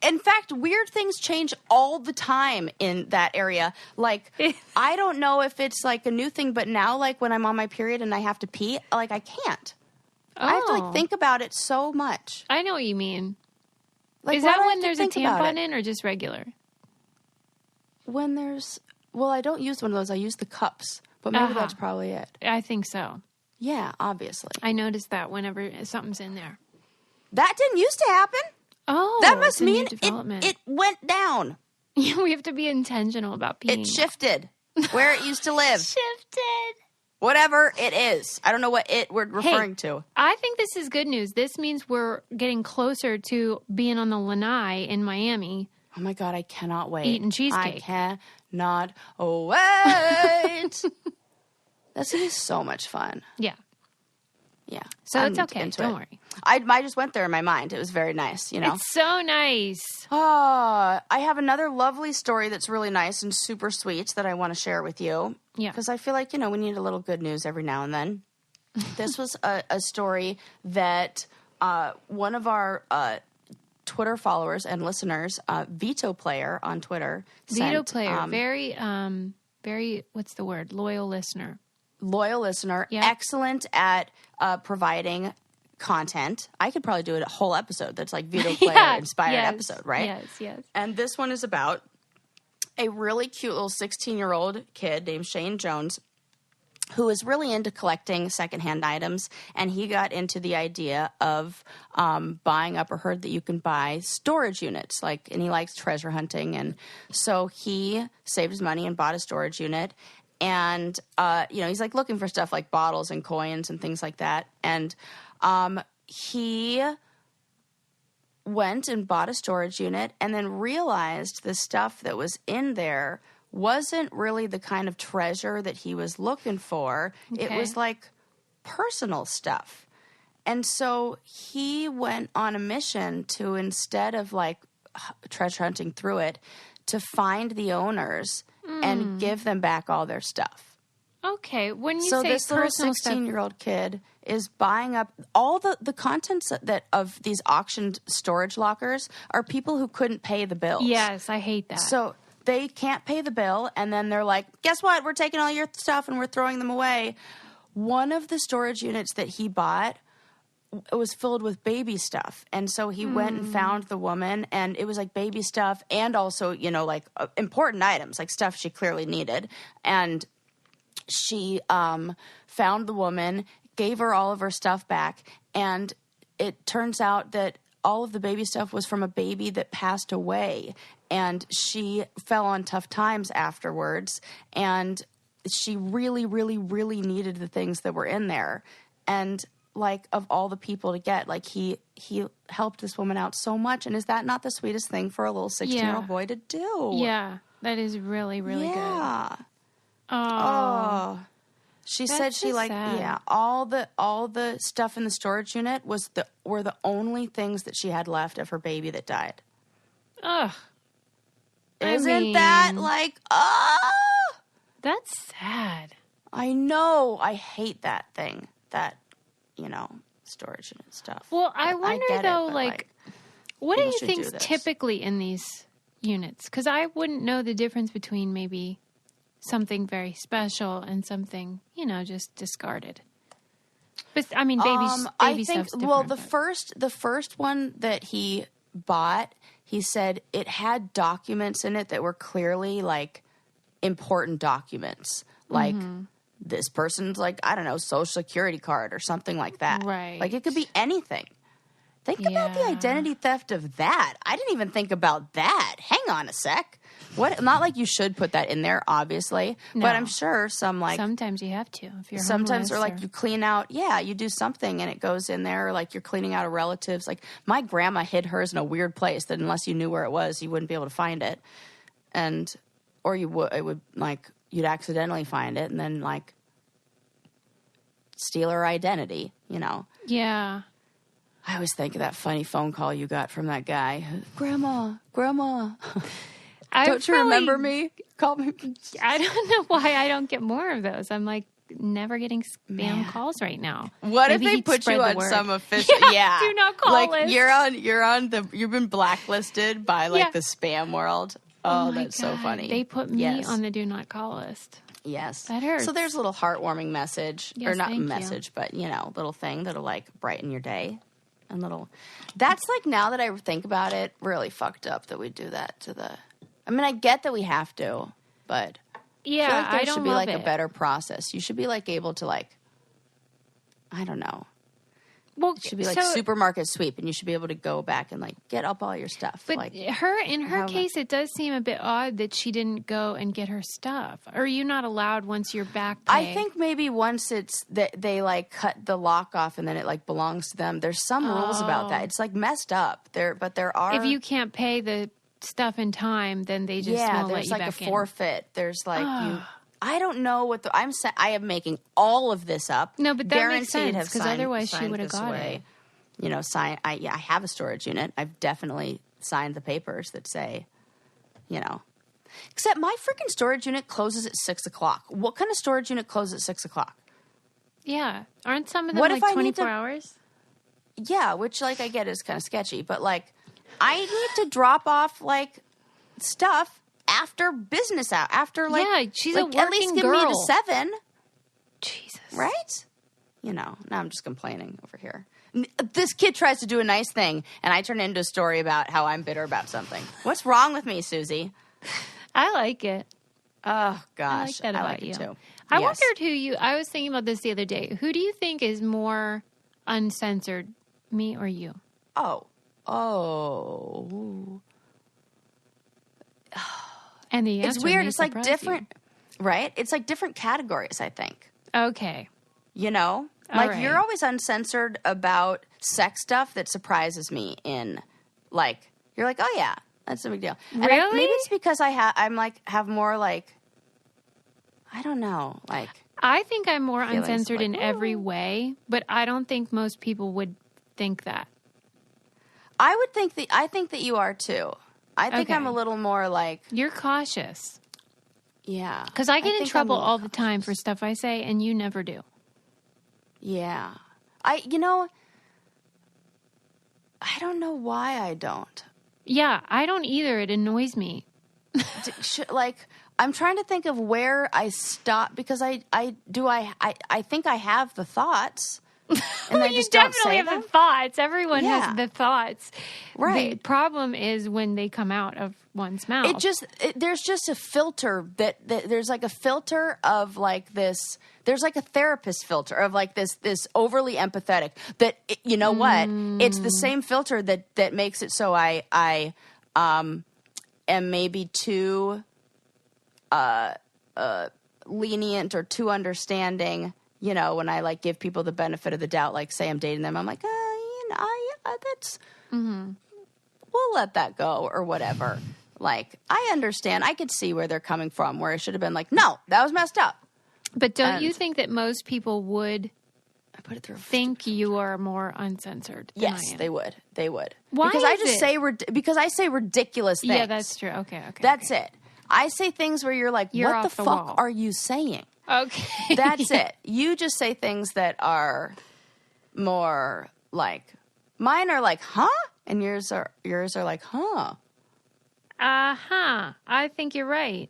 In fact, weird things change all the time in that area. Like, I don't know if it's like a new thing, but now, like, when I'm on my period and I have to pee, like, I can't. I have to, like, think about it so much. I know what you mean. Like, is that when there's a tampon in or just regular? When there's... Well, I don't use one of those. I use the cups. But maybe that's probably it. I think so. Yeah, obviously. I noticed that whenever something's in there. That didn't used to happen. Oh, that must mean it went down. Yeah, we have to be intentional about peeing. It shifted where it used to live. Shifted. Whatever it is. I don't know what we're referring to. I think this is good news. This means we're getting closer to being on the lanai in Miami. Oh my God, I cannot wait. Eating cheesecake. I cannot wait. That's going to be so much fun. Yeah. Yeah. So it's okay. Don't worry. I just went there in my mind. It was very nice, you know. It's so nice. I have another lovely story that's really nice and super sweet that I want to share with you. Yeah. Because I feel like, you know, we need a little good news every now and then. This was a story that one of our Twitter followers and listeners, Veto Player on Twitter, Veto Player, very, what's the word? Loyal listener. Yeah. Excellent at providing content. I could probably do a whole episode that's like Veto Player inspired episode, right? Yes. And this one is about a really cute little 16-year-old kid named Shane Jones who is really into collecting secondhand items, and he got into the idea of buying up or heard that you can buy storage units, and he likes treasure hunting, and so he saved his money and bought a storage unit. And, he's like looking for stuff like bottles and coins and things like that. And he went and bought a storage unit and then realized the stuff that was in there wasn't really the kind of treasure that he was looking for. Okay. It was like personal stuff. And so he went on a mission to, instead of like treasure hunting through it, to find the owners and give them back all their stuff. Okay. When you say this little 16-year-old kid is buying up all the contents that of these auctioned storage lockers are people who couldn't pay the bills. Yes, I hate that. So they can't pay the bill, and then they're like, guess what? We're taking all your stuff and we're throwing them away. One of the storage units that he bought, it was filled with baby stuff. And so he went and found the woman, and it was like baby stuff and also, important items, like stuff she clearly needed. And she found the woman, gave her all of her stuff back, and it turns out that all of the baby stuff was from a baby that passed away. And she fell on tough times afterwards, and she really, really, really needed the things that were in there. And of all the people to get, he helped this woman out so much. And is that not the sweetest thing for a little 16-year-old boy to do? Yeah, that is really, really good. Oh. She said she sad. All the stuff in the storage unit were the only things that she had left of her baby that died. Ugh. Isn't that that's sad. I know. I hate that thing. That, storage unit stuff. Well, I wonder though, what do you think's typically in these units? Because I wouldn't know the difference between maybe something very special and something, just discarded. But I mean, baby I think, stuff's different. well, the first one that he bought, he said it had documents in it that were clearly important documents, this person's social security card or something like that. Right. It could be anything. Think about the identity theft of that. I didn't even think about that. Hang on a sec. What? Not like you should put that in there, obviously. No. But I'm sure sometimes you have to if you're sometimes homeless or you clean out. Yeah, you do something and it goes in there. Or like you're cleaning out a relative's. Like my grandma hid hers in a weird place that unless you knew where it was, you wouldn't be able to find it. Or you would. It would you'd accidentally find it and then steal her identity. Yeah. I always think of that funny phone call you got from that guy. Grandma. Don't you remember me? Call me. I don't know why I don't get more of those. I'm never getting spam calls right now. What Maybe if they put you on some official? Yeah, do not call list. You've been blacklisted by the spam world. Oh, that's God. So funny. They put me on the do not call list. Yes. That hurts. So there's a little heartwarming message, or not message, but little thing that'll brighten your day. And that's now that I think about it, really fucked up that we do that to I mean, I get that we have to, but yeah, I feel there should be a better process. You should be able to I don't know. Well, it should be supermarket sweep, and you should be able to go back and get up all your stuff. But in her case, it does seem a bit odd that she didn't go and get her stuff. Or are you not allowed once you're back pay? I think maybe once it's that they cut the lock off and then it belongs to them. There's some rules about that. It's messed up. There are. If you can't pay the stuff in time, then they just won't let you back in. There's a forfeit. There's you. I don't know what I am making all of this up. No, but that makes sense because otherwise she would have got it. I have a storage unit. I've definitely signed the papers that say, Except my freaking storage unit closes at 6:00. What kind of storage unit closes at 6:00? Yeah, aren't some of them 24 hours? Yeah, which I get is kind of sketchy, but I need to drop off stuff after business hour, after she's a working at least give girl. me to 7. Jesus, right? Now I'm just complaining over here. This kid tries to do a nice thing, and I turn it into a story about how I'm bitter about something. What's wrong with me, Susie? I like it. Oh gosh, I like it too. I wondered who I was thinking about this the other day. Who do you think is more uncensored, me or you? Oh. And the answer it's weird. It's different, right? It's different categories, I think. Okay. You're always uncensored about sex stuff that surprises me in, you're oh yeah, that's no big deal. And really? Maybe it's because I'm have more I don't know, I think I'm more uncensored in every way, but I don't think most people would think that. I think that you are too. I think I'm a little more You're cautious. Yeah. Because I get in trouble all the time for stuff I say, and you never do. Yeah. I don't know why I don't. Yeah, I don't either. It annoys me. I'm trying to think of where I stop because I think I have the thoughts. And well, you definitely have the thoughts. Everyone has the thoughts. Right. The problem is when they come out of one's mouth. There's just a filter that there's a filter of this. There's a therapist filter of this overly empathetic that what? It's the same filter that makes it so I am maybe too lenient or too understanding. When I give people the benefit of the doubt, say I'm dating them, I'm that's, we'll let that go or whatever. I understand. I could see where they're coming from, where it should have been no, that was messed up. But don't you think that most people would put it through think you are more uncensored than Yes, I am? they would. They would. Why because I just say because I say ridiculous things. Yeah, that's true. Okay. That's it. I say things where you're what the fuck wall. are you saying? Okay. That's it. You just say things that are more mine are huh? And yours are huh? Uh-huh. I think you're right.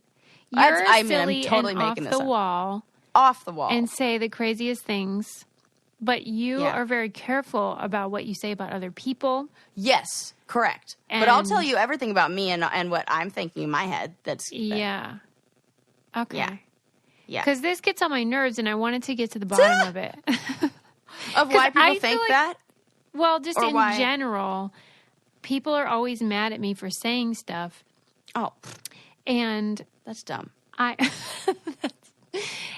You're silly I'm totally and making off this the up. wall. Off the wall. And say the craziest things. But you are very careful about what you say about other people. Yes, correct. But I'll tell you everything about me and what I'm thinking in my head. Yeah. Okay. Yeah. Yeah. Because this gets on my nerves, and I wanted to get to the bottom of it. Of why people think that? Well, just Or in why? general, people are always mad at me for saying stuff. Oh, And that's dumb.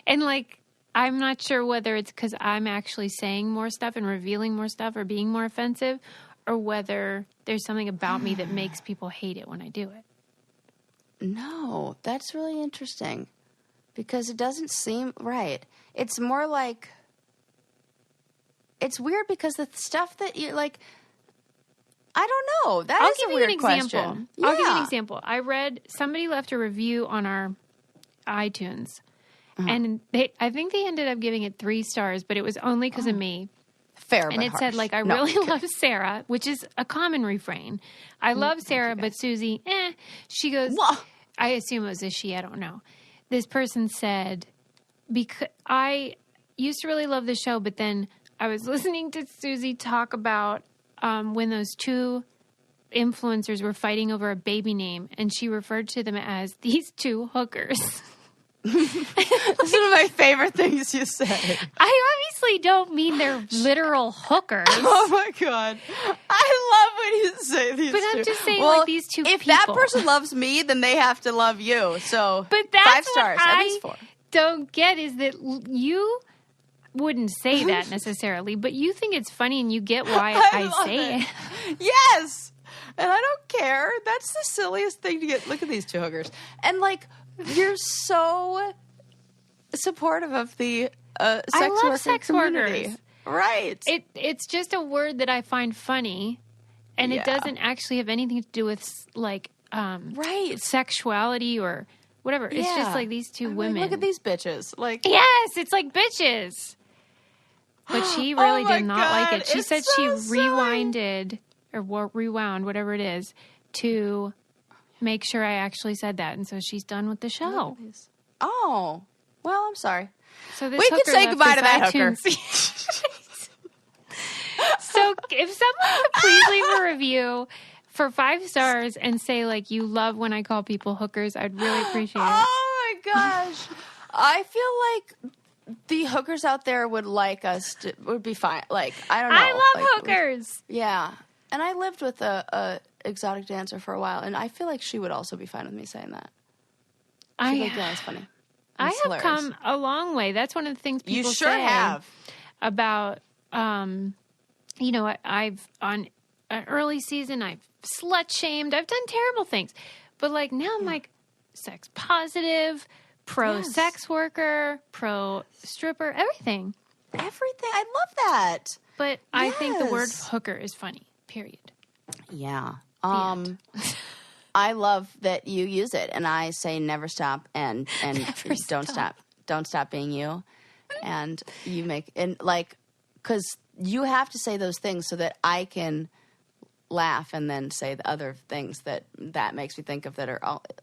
and like, I'm not sure whether it's because I'm actually saying more stuff and revealing more stuff or being more offensive, or whether there's something about me that makes people hate it when I do it. No, that's really interesting because it doesn't seem right. It's more like, it's weird because the stuff that you like, I don't know. That is a weird question. I'll give you an example. I read, somebody left a review on our iTunes, and I think they ended up giving it 3 stars, but it was only because of me. Fair, And but it harsh. said, like, I really love Sarah, which is a common refrain. I love Sarah, but Susie, She goes, I assume it was a she, I don't know. This person said, because I used to really love the show, but then I was listening to Susie talk about when those 2 influencers were fighting over a baby name, and she referred to them as these 2 hookers. This is one of my favorite things you say. I obviously don't mean they're literal hookers. Oh my God. I love when you say these But two. I'm just saying, well, like, these 2 if people. that person loves me, then they have to love you. So But that's 5 stars, what at I least 4. don't get is that you wouldn't say that necessarily, but you think it's funny and you get why I say it. Yes. And I don't care. That's the silliest thing to get. Look at these 2 hookers. And like, you're so supportive of the sex I love worker sex community. workers. Right. It's just a word that I find funny, and it doesn't actually have anything to do with like right. sexuality or whatever. It's just like these 2 women. Like, look at these bitches. Like, yes, it's like bitches. But she really my did not God, like it. She it's said so she silly. rewinded or rewound, whatever it is, to make sure I actually said that. And so she's done with the show. oh, well, I'm sorry. So this We can hooker say left goodbye to this that hooker. iTunes- So if someone could please leave a review for 5 stars and say, like, you love when I call people hookers, I'd really appreciate it. Oh my gosh. I feel like the hookers out there would like us to, would be fine. Like, I don't know. I love like, hookers. Yeah. And I lived with a exotic dancer for a while, and I feel like she would also be fine with me saying that. She'd be like, yeah, that's funny. I It's have hilarious. come a long way. That's one of the things people You sure say have. about, you know, I've on an early season, I've slut shamed. I've done terrible things. But like now I'm like sex positive, pro sex worker, pro stripper, everything. Everything. I love that. But I think the word Yes. hooker is funny, period. Yeah. end. I love that you use it, and I say never stop and don't stop being you, and you make and like because you have to say those things so that I can laugh and then say the other things that makes me think of that are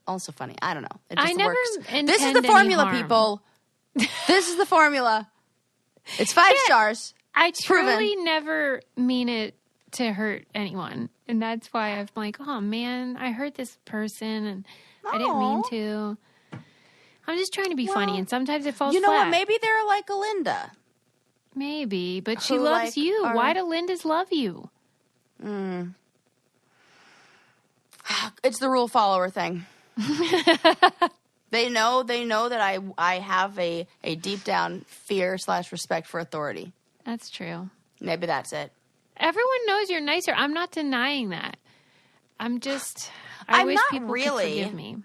also funny. I don't know. It just I never works. intend This is the any formula, harm. people. This is the formula. It's 5 stars. I Proven. truly never mean it to hurt anyone. And that's why I'm like, oh man, I hurt this person and I didn't mean Aw. to. I'm just trying to be funny, and sometimes it falls You know flat. what? Maybe they're like a Linda. Maybe, but she Who, loves like, you. are- Why do Lindas love you? It's the rule follower thing. They know that I have a deep down fear / respect for authority. That's true. Maybe that's it. Everyone knows you're nicer. I'm not denying that. I'm just, I I'm wish not people really. could forgive me.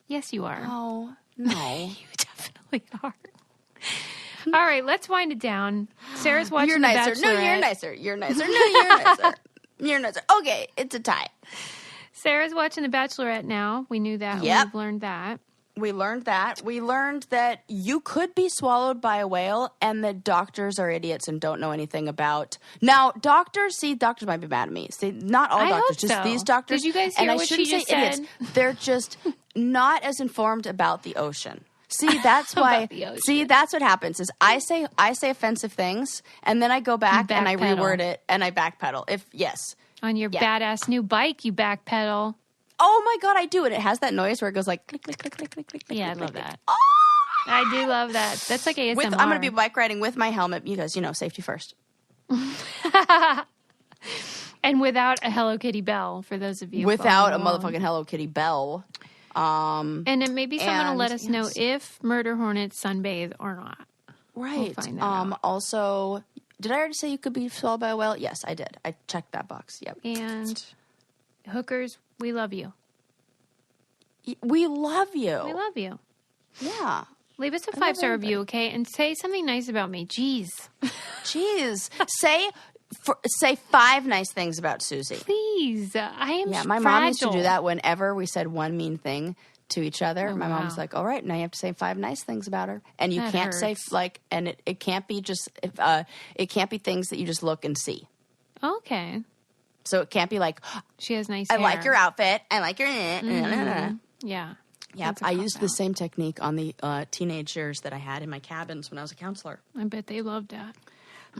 Yes, you are. Oh, no. You definitely are. All right, let's wind it down. Sarah's watching You're The nicer. Bachelorette. No, you're nicer. You're nicer. No, you're nicer. You're nicer. Okay, it's a tie. Sarah's watching The Bachelorette now. We knew that. Yep. We've learned that. We learned that. We learned that you could be swallowed by a whale and that doctors are idiots and don't know anything about. Now, doctors might be mad at me. See, not all I doctors, hope just so. these doctors. Did you guys and hear I what shouldn't she say just idiots. said? They're just not as informed about the ocean. See, that's why. About the ocean. See, that's what happens. Is I say offensive things and then I go back and I Backpedal. reword it and I backpedal. On your Yeah. badass new bike, you backpedal. Oh my God, I do it. It has that noise where it goes like click, click, click, click, click, click. Yeah, I click, love click, that. click. I do love that. That's like ASMR. I'm going to be bike riding with my helmet because, safety first. And without a Hello Kitty bell, for those of you without a along. motherfucking Hello Kitty bell. And then maybe someone will let us know if murder hornets sunbathe or not. Right. We'll find that out. Also, did I already say you could be swallowed by a whale? Yes, I did. I checked that box. Yep. And hookers, we love you. We love you. We love you. Yeah. Leave us a 5-star review, okay? And say something nice about me. Jeez. Say 5 nice things about Susie. Please. I am Yeah, my mom used to do that whenever we said one mean thing to each other. My mom was like, all right, now you have to say 5 nice things about her. And you can't say, like, and it can't be just, it can't be things that you just look and see. Okay. So it can't be like, she has nice I hair. like your outfit. I like your... Yeah. Yeah, I used the same technique on the teenagers that I had in my cabins when I was a counselor. I bet they loved that.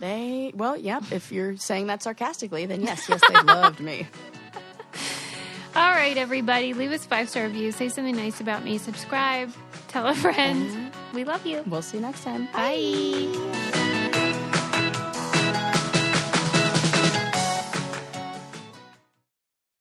If you're saying that sarcastically, then yes, they loved me. All right, everybody, leave us 5-star reviews. Say something nice about me. Subscribe. Tell a friend. We love you. We'll see you next time. Bye.